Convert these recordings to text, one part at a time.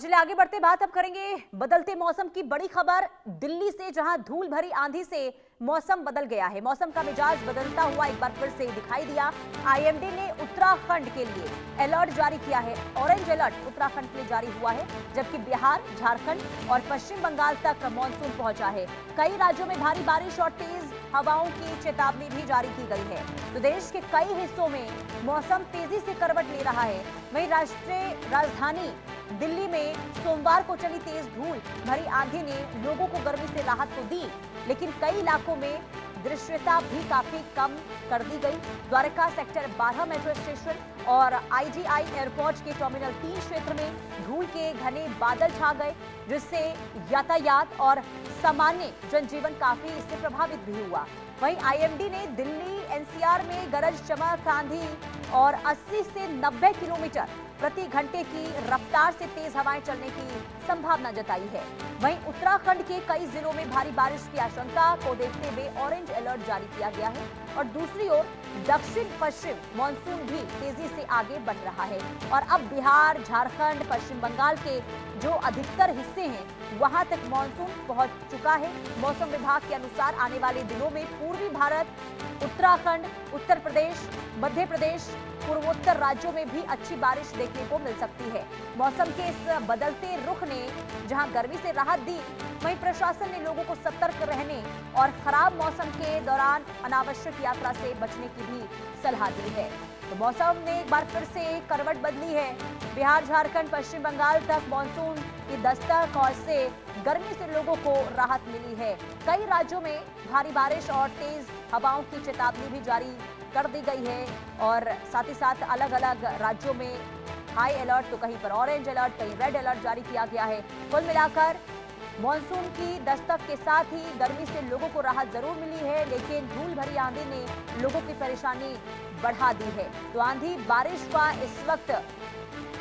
चलिए आगे बढ़ते बात अब करेंगे बदलते मौसम की बड़ी खबर दिल्ली से, जहां धूल भरी आंधी से मौसम बदल गया है। मौसम का मिजाज बदलता हुआ एक बार फिर से दिखाई दिया। आईएमडी ने उत्तराखंड के लिए अलर्ट जारी किया है। ऑरेंज अलर्ट उत्तराखंड के लिए जारी हुआ है, जबकि बिहार, झारखंड और पश्चिम बंगाल तक मानसून पहुंचा है। कई राज्यों में भारी बारिश और तेज हवाओं की चेतावनी भी जारी की गई है। तो देश के कई हिस्सों में मौसम तेजी से करवट ले रहा है। वहीं राष्ट्रीय राजधानी दिल्ली में सोमवार को चली तेज धूल भरी आंधी ने लोगों को गर्मी से राहत तो दी, लेकिन कई इलाकों में दृश्यता भी काफी कम कर दी गई। द्वारका सेक्टर 12 मेट्रो स्टेशन और आईजीआई एयरपोर्ट के टर्मिनल 3 क्षेत्र में धूल के घने बादल छा गए, जिससे यातायात और सामान्य जनजीवन काफी इससे प्रभावित भी हुआ। वहीं आईएमडी ने दिल्ली एनसीआर में गरज चमक आंधी और 80 से 90 किलोमीटर प्रति घंटे की रफ्तार से तेज हवाएं चलने की संभावना जताई है। वहीं उत्तराखंड के कई जिलों में भारी बारिश की आशंका को देखते हुए ऑरेंज अलर्ट जारी किया गया है। और दूसरी ओर दक्षिण पश्चिम मानसून भी तेजी से आगे बढ़ रहा है और अब बिहार, झारखंड, पश्चिम बंगाल के जो अधिकतर हिस्से हैं वहां तक मानसून पहुंच चुका है। मौसम विभाग के अनुसार आने वाले दिनों में पूर्वी भारत, उत्तराखंड, उत्तर प्रदेश, मध्य प्रदेश, पूर्वोत्तर राज्यों में भी अच्छी बारिश देखने को मिल सकती है। मौसम के इस बदलते रुख ने जहां गर्मी से राहत दी, वहीं प्रशासन ने लोगों को सतर्क रहने और खराब मौसम के दौरान अनावश्यक यात्रा से बचने की भी सलाह दी है। तो मौसम ने एक बार फिर से करवट बदली है। बिहार, झारखंड, पश्चिम बंगाल तक मानसून की दस्तक और से गर्मी से लोगों को राहत मिली है। कई राज्यों में भारी बारिश और तेज हवाओं की चेतावनी भी जारी कर दी गई है और साथ ही साथ अलग अलग राज्यों में हाई अलर्ट, तो कहीं पर ऑरेंज अलर्ट, कहीं रेड अलर्ट जारी किया गया है। कुल मिलाकर मॉनसून की दस्तक के साथ ही गर्मी से लोगों को राहत जरूर मिली है, लेकिन धूल भरी आंधी ने लोगों की परेशानी बढ़ा दी है। तो आंधी बारिश का इस वक्त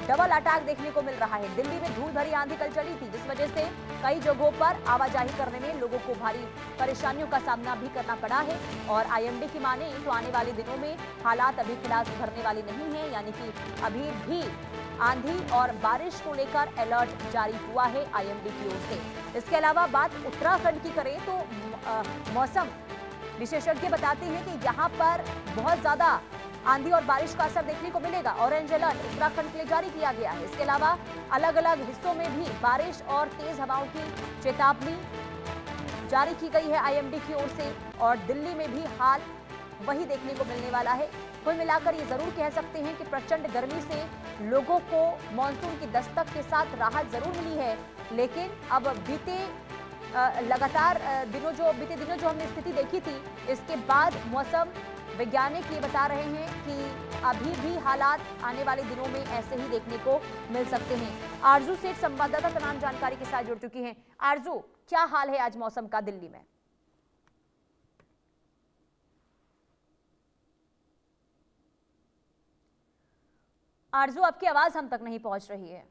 डबल अटैक देखने को मिल रहा है। दिल्ली में धूल भरी आंधी कल चली थी, जिस वजह से कई जगहों पर आवाजाही करने में लोगों को भारी परेशानियों का सामना भी करना पड़ा है। और आईएमडी की माने तो आने वाले दिनों में हालात अभी फिलहाल सुधरने वाले नहीं है, यानी कि अभी भी आंधी और बारिश को लेकर अलर्ट जारी हुआ है आईएमडी की ओर से। इसके अलावा बात उत्तराखंड की करें तो मौसम विशेषज्ञ बताते हैं कि यहाँ पर बहुत ज्यादा आंधी और बारिश का असर देखने को मिलेगा। ऑरेंज अलर्ट उत्तराखंड के लिए जारी किया गया है। इसके अलावा अलग अलग हिस्सों में भी बारिश और तेज हवाओं की चेतावनी जारी की गई है आईएमडी की ओर से और दिल्ली में भी हाल वही देखने को मिलने वाला है। कुल मिलाकर ये जरूर कह सकते हैं कि प्रचंड गर्मी से लोगों को मानसून की दस्तक के साथ राहत जरूर मिली है, लेकिन अब बीते दिनों जो हमने स्थिति देखी थी, इसके बाद मौसम वैज्ञानिक ये बता रहे हैं कि अभी भी हालात आने वाले दिनों में ऐसे ही देखने को मिल सकते हैं। आरजू सेठ संवाददाता तमाम जानकारी के साथ जुड़ चुकी हैं। आरजू, क्या हाल है आज मौसम का दिल्ली में? आरजू, आपकी आवाज हम तक नहीं पहुंच रही है।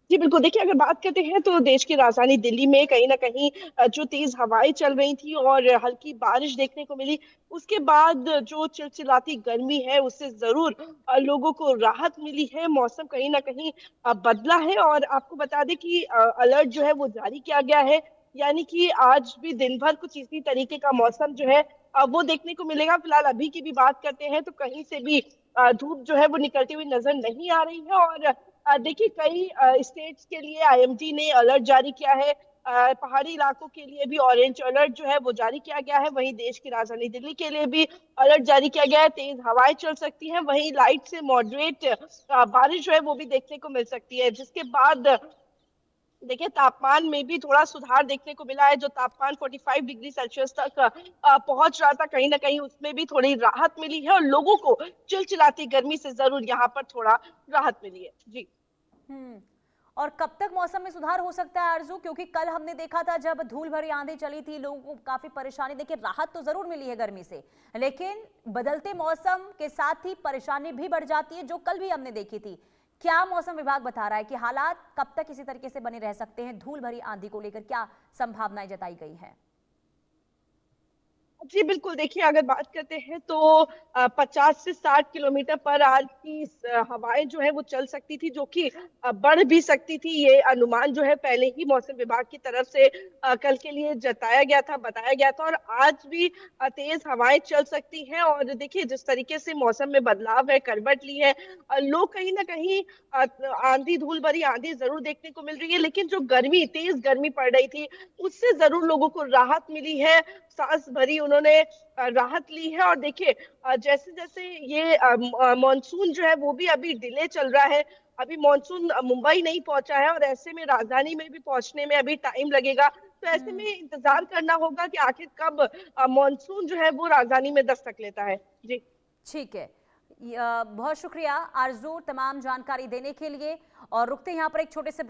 जी बिल्कुल। देखिए, अगर बात करते हैं तो देश की राजधानी दिल्ली में कहीं ना कहीं जो तेज हवाएं चल रही थी और हल्की बारिश देखने को मिली, उसके बाद जो चिलचिलाती गर्मी है उससे जरूर लोगों को राहत मिली है। मौसम कहीं ना कहीं बदला है और आपको बता दें कि अलर्ट जो है वो जारी किया गया है, यानी कि आज भी दिन भर कुछ इसी तरीके का मौसम जो है वो देखने को मिलेगा। फिलहाल अभी की भी बात करते हैं तो कहीं से भी धूप जो है वो निकलती हुई नजर नहीं आ रही है। और देखिए, कई स्टेट्स के लिए आईएमडी ने अलर्ट जारी किया है। पहाड़ी इलाकों के लिए भी ऑरेंज अलर्ट जो है वो जारी किया गया है। वहीं देश की राजधानी दिल्ली के लिए भी अलर्ट जारी किया गया है। तेज हवाएं चल सकती हैं, वहीं लाइट से मॉडरेट बारिश जो है वो भी देखने को मिल सकती है। जिसके बाद देखिए, तापमान में भी थोड़ा सुधार देखने को मिला है। जो तापमान 45 डिग्री सेल्सियस तक पहुंच रहा था, कहीं ना कहीं उसमें भी थोड़ी राहत मिली है और लोगों को चिलचिलाती गर्मी से जरूर यहाँ पर थोड़ा राहत मिली है। जी। और कब तक मौसम में सुधार हो सकता है आरजू? क्योंकि कल हमने देखा था जब धूल भरी आंधी चली थी, लोगों को काफी परेशानी, देखिए राहत तो जरूर मिली है गर्मी से, लेकिन बदलते मौसम के साथ ही परेशानी भी बढ़ जाती है, जो कल भी हमने देखी थी। क्या मौसम विभाग बता रहा है कि हालात कब तक इसी तरीके से बने रह सकते हैं? धूल भरी आंधी को लेकर क्या संभावनाएं जताई गई है? जी बिल्कुल, देखिए अगर बात करते हैं तो 50 से 60 किलोमीटर पर आवर की हवाएं जो है वो चल सकती थी, जो कि बढ़ भी सकती थी। ये अनुमान जो है पहले ही मौसम विभाग की तरफ से कल के लिए जताया गया था, बताया गया था, और आज भी तेज हवाएं चल सकती हैं। और देखिए जिस तरीके से मौसम में बदलाव है, करवट ली है, लोग कहीं ना कहीं अ, आंधी, धूल भरी आंधी जरूर देखने को मिल रही है, लेकिन जो गर्मी, तेज गर्मी पड़ रही थी, उससे जरूर लोगों को राहत मिली है। सांस भरी उन्होंने राहत ली है। और देखिए जैसे जैसे ये मॉनसून जो है वो भी अभी डिले चल रहा है। अभी मॉनसून मुंबई नहीं पहुंचा है, और ऐसे में राजधानी में भी पहुंचने में अभी टाइम लगेगा। तो ऐसे में इंतजार करना होगा कि आखिर कब मॉनसून जो है वो राजधानी में दस्तक लेता है। जी ठीक है। बहुत शुक्रिया आरजू तमाम जानकारी देने के लिए। और रुकते हैं यहाँ पर एक छोटे से